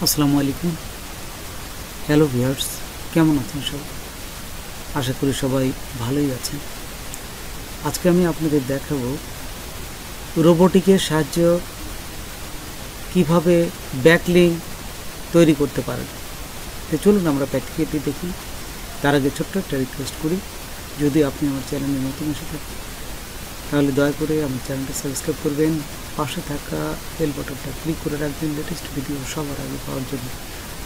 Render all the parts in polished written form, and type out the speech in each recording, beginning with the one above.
আসসালামু আলাইকুম। Hello viewers, কেমন আছেন সবাই? আশা করি সবাই ভালোই আছেন। আজকে আমি আপনাদের দেখাবো রোবোটিকের সাহায্য কিভাবে ব্যাকলিঙ্ক তৈরি করতে পারেন। তো চলুন আমরা প্র্যাকটিক্যালি দেখি। তার আগে ছোট্ট একটা রিকোয়েস্ট করি, যদি আপনি আমার চ্যানেলে নতুন এসে থাকেন তাহলে দয়া করে আমার চ্যানেলটা সাবস্ক্রাইব করবেন, পাশে থাকা বেল বাটনটা ক্লিক করে রাখবেন লেটেস্ট ভিডিও সবার আগে পাওয়ার জন্য।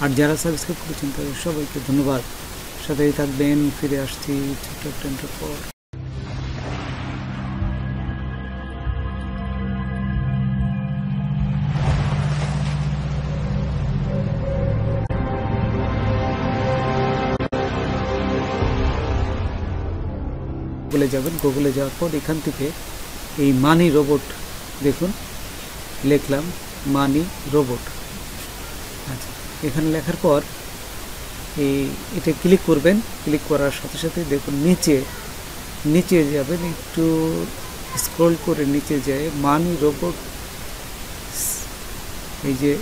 আর যারা সাবস্ক্রাইব করেছেন তাদের সবাইকে ধন্যবাদ। সাথেই থাকবেন। ফিরে আসছি ছোট্ট একটা ইন্টার পর। গুগলে যাবেন, গুগলে যাওয়ার পর এখান থেকে এই মানি রোবট দেখুন, লিখলাম মানি রোবট। আচ্ছা, এখানে লেখার পর এটা ক্লিক করবেন। ক্লিক করার সাথে সাথে দেখুন নিচে যাবেন, একটু স্ক্রল করে নিচে যায় মানি রোবট, এই যে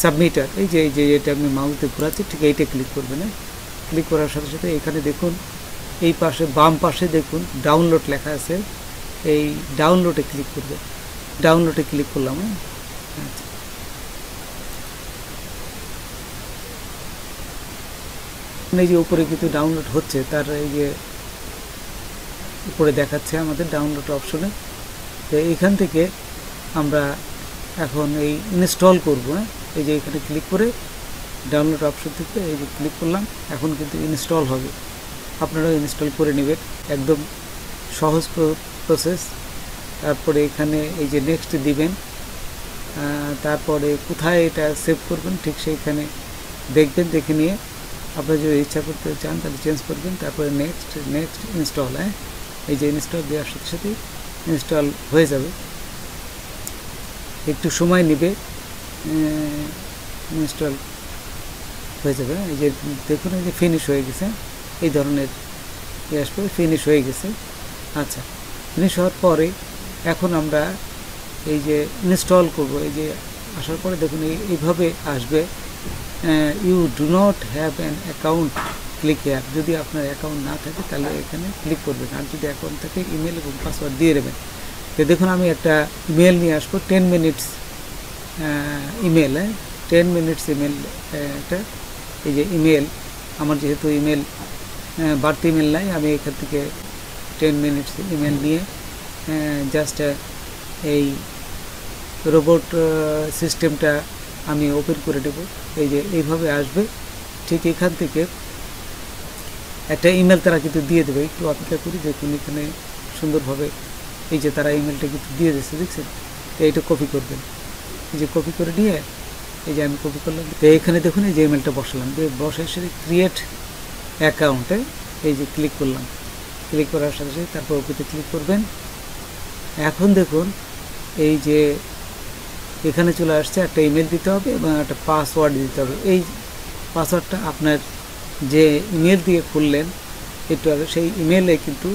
সাবমিটার, এই যে এটা আমি মাউসে ঘোরাচ্ছি, ঠিক এইটা ক্লিক করবেন। ক্লিক করার সাথে সাথে এখানে দেখুন এই পাশে বাম পাশে দেখুন ডাউনলোড লেখা আছে, এই ডাউনলোডে ক্লিক করবে। ডাউনলোডে ক্লিক করলাম। আচ্ছা, এই যে উপরে কিন্তু ডাউনলোড হচ্ছে, তার এই যে উপরে দেখাচ্ছে আমাদের ডাউনলোড অপশনে। তো এইখান থেকে আমরা এখন এই ইনস্টল করব। এই যে এখানে ক্লিক করে ডাউনলোড অপশন থেকে এই যে ক্লিক করলাম, এখন কিন্তু ইনস্টল হবে। আপনারাও ইনস্টল করে নেবেন, একদম সহজ প্রসেস। তারপরে এখানে এই যে নেক্সট দিবেন, তারপরে কোথায় এটা সেভ করবেন ঠিক সেইখানে দেখবেন, দেখে নিয়ে আপনারা যদি ইচ্ছা করতে চান তাহলে চেঞ্জ করবেন। তারপরে নেক্সট ইনস্টল। এই যে ইনস্টল দেওয়ার সাথে সাথেই ইনস্টল হয়ে যাবে, একটু সময় নেবে, ইনস্টল হয়ে যাবে। এই যে দেখুন এই যে ফিনিশ হয়ে গেছে, এই ধরনের আসবে, ফিনিশ হয়ে গেছে। আচ্ছা, ফিনিশ হওয়ার পরে এখন আমরা এই যে ইনস্টল করব। এই যে আসার পরে দেখুন এইভাবে আসবে, you do not have an account, click here. যদি আপনার অ্যাকাউন্ট না থাকে তাহলে এখানে ক্লিক করবেন, আর যদি অ্যাকাউন্ট থাকে ইমেল এবং পাসওয়ার্ড দিয়ে দেবেন। তো দেখুন আমি একটা ইমেল নিয়ে আসবো, 10 মিনিটস ইমেল। 10 মিনিটস ইমেল এটা, এই যে ইমেল আমার যেহেতু ইমেল বাড়তি ইমেল নাই, আমি এখান থেকে 10 মিনিটস ইমেল নিয়ে জাস্ট এই রোবট সিস্টেমটা আমি ওপেন করে দেব। এই যে এইভাবে আসবে, ঠিক এখান থেকে একটা ইমেল তারা কিন্তু দিয়ে দেবে। একটু অপেক্ষা করি, দেখুন এখানে সুন্দরভাবে এই যে তারা ইমেলটা কিন্তু দিয়ে দিচ্ছে, দেখছেন? তো এইটা কপি করবেন। এই যে কপি করে নিয়ে এই যে আমি কপি করলাম, তো এখানে দেখুন এই যে ইমেলটা বসালাম, বসার সাথে ক্রিয়েট অ্যাকাউন্টে এই যে ক্লিক করলাম। ক্লিক করার সাথে সাথে তারপর ওকেতে ক্লিক করবেন। এখন দেখুন এই যে এখানে চলে আসছে, একটা ইমেল দিতে হবে এবং একটা পাসওয়ার্ড দিতে হবে। এই পাসওয়ার্ডটা আপনার যে ইমেল দিয়ে খুললেন একটু আগে, সেই ইমেলে কিন্তু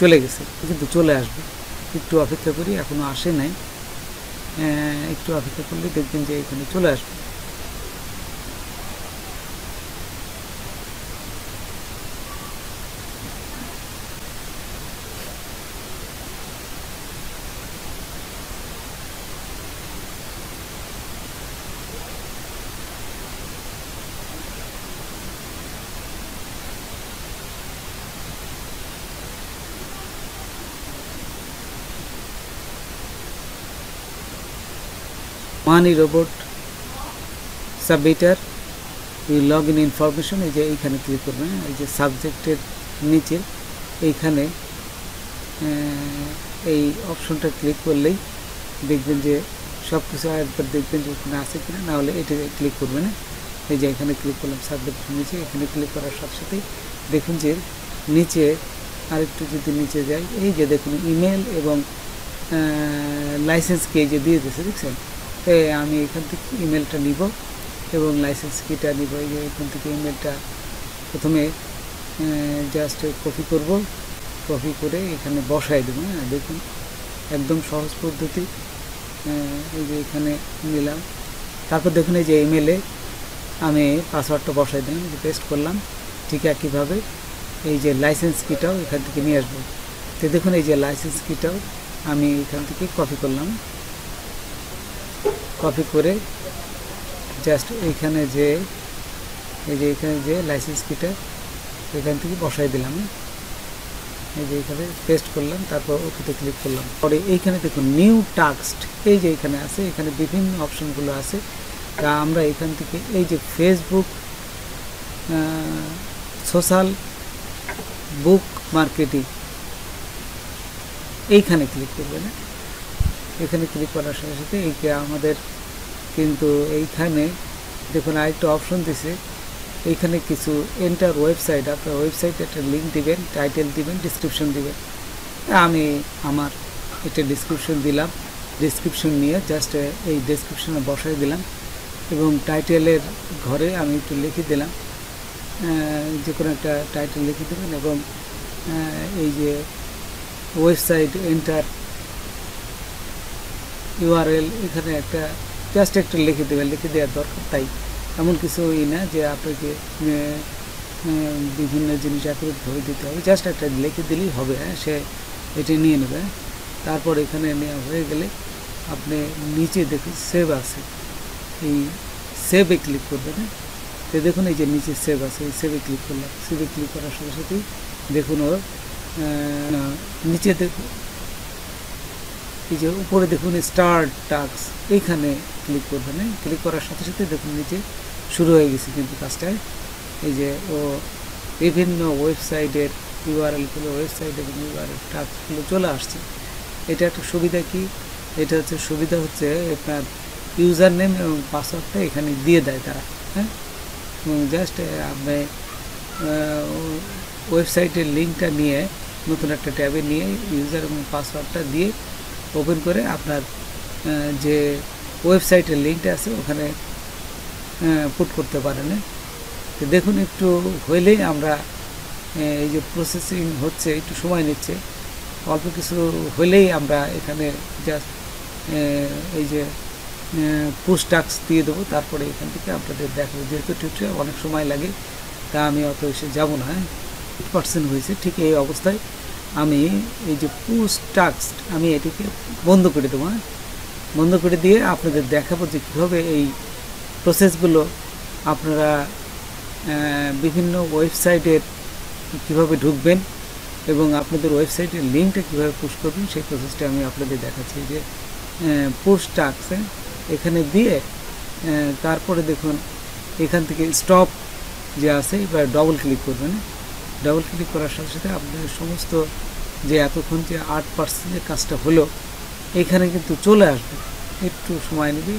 চলে গেছে, কিন্তু চলে আসবে। একটু অপেক্ষা করি, এখনও আসে নাই, একটু অপেক্ষা করলে দেখবেন যে এখানে চলে আসবে। Money robot submitter log in information, এই যে এইখানে ক্লিক করবেন। এই যে সাবজেক্টের নিচে এইখানে এই অপশনটা ক্লিক করলেই দেখবেন যে সব কিছু একবার দেখবেন যে ওখানে আছে কিনা, না হলে এটা ক্লিক করবেন। এই যে এখানে ক্লিক করলাম সাবজেক্টের নিচে, এখানে ক্লিক করার সাথে সাথেই দেখুন যে নিচে আরেকটু যদি নিচে যাই, এই যে দেখুন ইমেল এবং লাইসেন্স কি এই যে দিয়ে দিয়েছে, দেখছেন? আমি এখান থেকে ইমেলটা নিব এবং লাইসেন্স কিটা নিব। এই যে এখান থেকে ইমেলটা প্রথমে জাস্ট কপি করব, কপি করে এখানে বসাই দেবো। দেখুন একদম সহজ পদ্ধতি। এই যে এখানে নিলাম, তারপর দেখুন এই যে ইমেলে আমি পাসওয়ার্ডটা বসাই দিলাম, পেস্ট করলাম। ঠিক একইভাবে এই যে লাইসেন্স কিটাও এখান থেকে নিয়ে আসবো। তো দেখুন এই যে লাইসেন্স কিটাও আমি এখান থেকে কপি করলাম, কপি করে জাস্ট এইখানে যে এই যে এখানে যে লাইসেন্স কিটা এখান থেকে বসাই দিলাম, এই যে এখানে পেস্ট করলাম, তারপর ওকেতে ক্লিক করলাম। পরে এইখানে দেখুন নিউ টাস্ক, এই যে এখানে আছে, এখানে বিভিন্ন অপশনগুলো আছে। তা আমরা এখান থেকে এই যে ফেসবুক সোশ্যাল বুক মার্কেটিং এইখানে ক্লিক করবে না। এখানে ক্লিক করার সাথে সাথে এই আমাদের কিন্তু এইখানে দেখুন আরেকটা অপশন দিছে, এইখানে কিছু এন্টার ওয়েবসাইট, আপনার ওয়েবসাইটে একটা লিঙ্ক দিবেন, টাইটেল দিবেন, ডিসক্রিপশন দিবেন। আমি আমার এটা ডিসক্রিপশন দিলাম, ডিসক্রিপশন নিয়ে জাস্ট এই ডিসক্রিপশনে বসাই দিলাম এবং টাইটেলের ঘরে আমি একটু লিখে দিলাম, যে কোনো একটা টাইটেল লিখে দেবেন এবং এই যে ওয়েবসাইট এন্টার ইউআরএল এখানে একটা জাস্ট একটু লিখে দেবেন, লিখে দেওয়ার দরকার তাই, এমন কিছুই না যে আপনাকে বিভিন্ন জিনিস একভাবে দিতে হবে, জাস্ট একটা লিখে দিলেই হবে। সে এটি নিয়ে নেবে। তারপর এখানে নেওয়া হয়ে গেলে আপনি নিচে দেখুন সেভ আছে, এই সেভে ক্লিক করবেন। তো দেখুন এই যে নিচে সেভ আছে, এই সেভে ক্লিক করলাম। সেভে ক্লিক করার সাথে সাথেই দেখুন ওর নিচে দেখুন এই যে উপরে দেখুন স্টার্ট টাস্ক, এইখানে ক্লিক করবেন। ক্লিক করার সাথে সাথে দেখুন নিচে শুরু হয়ে গেছে কিন্তু কাজটা। এই যে ও বিভিন্ন ওয়েবসাইটের ইউআরএলগুলো, ওয়েবসাইট এবং ইউআরএল টাস্কগুলো চলে আসছে। এটা একটা সুবিধা কি, এটা হচ্ছে সুবিধা হচ্ছে আপনার ইউজার নেম এবং পাসওয়ার্ডটা এখানে দিয়ে দেয় তারা। হ্যাঁ, এবং জাস্ট আপনি ওয়েবসাইটের লিঙ্কটা নিয়ে নতুন একটা ট্যাবে নিয়ে ইউজার এবং পাসওয়ার্ডটা দিয়ে ওপেন করে আপনার যে ওয়েবসাইটের লিঙ্কটা আছে ওখানে পুট করতে পারেন। তো দেখুন একটু হইলেই আমরা এই যে প্রসেসিং হচ্ছে, একটু সময় নিচ্ছে, অল্প কিছু হইলেই আমরা এখানে জাস্ট এই যে পুশ টাস্ক দিয়ে দেবো। তারপরে এখান থেকে আপনাদের দেখাবো, যেহেতু টিউটোরিয়াল অনেক সময় লাগে তা আমি অত এসে যাবো না। 8% হয়েছে, ঠিক এই অবস্থায় আমি এই যে পুশ টাস্ক আমি এটিকে বন্ধ করে দেবো। বন্ধ করে দিয়ে আপনাদের দেখাবো যে কীভাবে এই প্রসেসগুলো আপনারা বিভিন্ন ওয়েবসাইটের কীভাবে ঢুকবেন এবং আপনাদের ওয়েবসাইটের লিঙ্কটা কীভাবে পুশ করবেন সেই প্রসেসটা আমি আপনাদের দেখাচ্ছি। যে পুশ টাস্ক এখানে দিয়ে তারপরে দেখুন এখান থেকে স্টপ যে আছে এবার ডবল ক্লিক করবেন। ডবল ক্লিক করার সাথে সাথে আপনাদের সমস্ত যে এতক্ষণ যে 8% যে কাজটা হলো এখানে কিন্তু চলে আসবে, একটু সময় নেবে।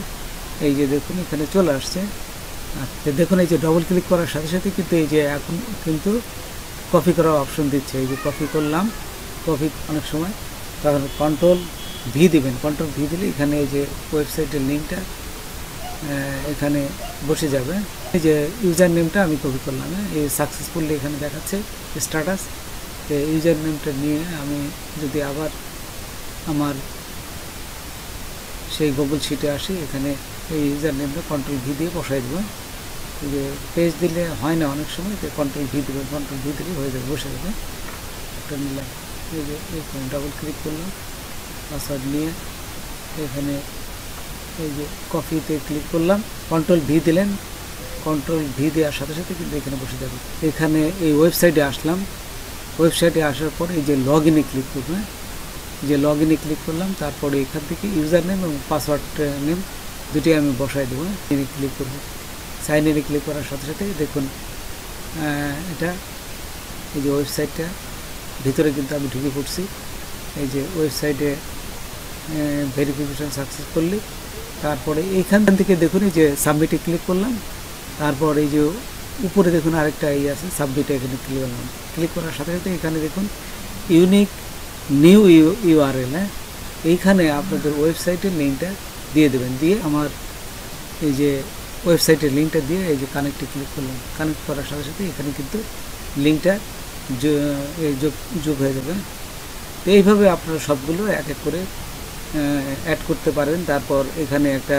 এই যে দেখুন এখানে চলে আসছে। আচ্ছা দেখুন এই যে ডবল ক্লিক করার সাথে সাথে কিন্তু এই যে এখন কিন্তু কপি করার অপশন দিচ্ছে। এই যে কপি করলাম, কপি অনেক সময় তখন কন্ট্রোল ভি দিবেন। কন্ট্রোল ভি দিলে এখানে এই যে ওয়েবসাইটের লিঙ্কটা এখানে বসে যাবে। এই যে ইউজার নেমটা আমি কপি করলাম, এই সাকসেসফুলি এখানে দেখাচ্ছে স্ট্যাটাস। ইউজার নেমটা নিয়ে আমি যদি আবার আমার সেই গুগল শিটে আসি, এখানে এই ইউজার নেমটা কন্ট্রোল ভি দিয়ে বসাই দেবো। যে পেজ দিলে হয় না অনেক সময়, তো কন্ট্রোল ভি দেবেন, কন্ট্রোল ভি দিলে হয়ে যাবে, বসে যাবে। একটা নিলাম, এই যে এখানে ডাবল ক্লিক করলাম, পাসওয়ার্ড নিয়ে এখানে এই যে কপিতে ক্লিক করলাম, কন্ট্রোল ভি দিলেন, কন্ট্রোল ভি দেওয়ার সাথে সাথে কিন্তু এখানে বসে যাবে। এখানে এই ওয়েবসাইটে আসলাম, ওয়েবসাইটে আসার পর এই যে লগ ইনে ক্লিক করবো, যে লগ ইনে ক্লিক করলাম, তারপরে এখান থেকে ইউজার নেম এবং পাসওয়ার্ড নেম দুটি আমি বসাই দেবো। ইনে ক্লিক করবো, সাইন ইনে ক্লিক করার সাথে সাথে দেখুন এটা এই যে ওয়েবসাইটটা ভিতরে কিন্তু আমি ঢুকে পড়ছি। এই যে ওয়েবসাইটে ভেরিফিকেশন সাকসেস করলে তারপরে এইখান থেকে দেখুন এই যে সাবমিটে ক্লিক করলাম, তারপর এই যে উপরে দেখুন আরেকটা এই আছে সাবমিটে, এখানে ক্লিক করলাম। ক্লিক করার সাথে সাথে এখানে দেখুন ইউনিক নিউ ইউআরএল, এইখানে আপনাদের ওয়েবসাইটের লিঙ্কটা দিয়ে দেবেন। দিয়ে আমার এই যে ওয়েবসাইটের লিঙ্কটা দিয়ে এই যে কানেক্টে ক্লিক করলাম। কানেক্ট করার সাথে সাথে এখানে কিন্তু লিঙ্কটা যোগ হয়ে যাবে। তো এইভাবে আপনারা সবগুলো এক এক করে অ্যাড করতে পারেন। তারপর এখানে একটা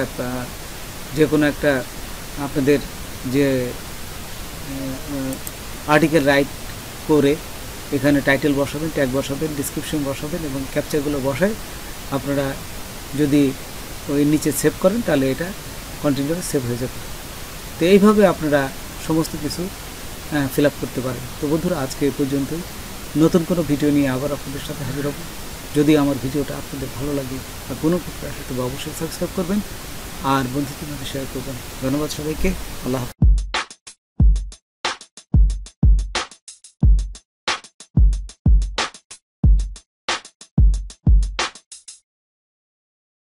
যে কোনো একটা আপনাদের যে আর্টিকেল রাইট করে এখানে টাইটেল বসাবেন, ট্যাগ বসাবেন, ডিসক্রিপশন বসাবেন এবং ক্যাপচারগুলো বসায় আপনারা যদি ওই নিচে সেভ করেন তাহলে এটা কন্টিনিউ সেভ হয়ে যাবে। তো এইভাবে আপনারা সমস্ত কিছু ফিল আপ করতে পারেন। তো বন্ধুরা, আজকে এই পর্যন্তই। নতুন কোনো ভিডিও নিয়ে আবার আপনাদের সাথে হাজির হব। যদি আমার ভিডিওটা আপনাদের ভালো লাগে বা কোনো ক্ষেত্রে আসে তবে অবশ্যই সাবস্ক্রাইব করবেন আর বন্ধুদের মধ্যে শেয়ার করবেন। ধন্যবাদ সবাইকে। আল্লাহ হাফেজ।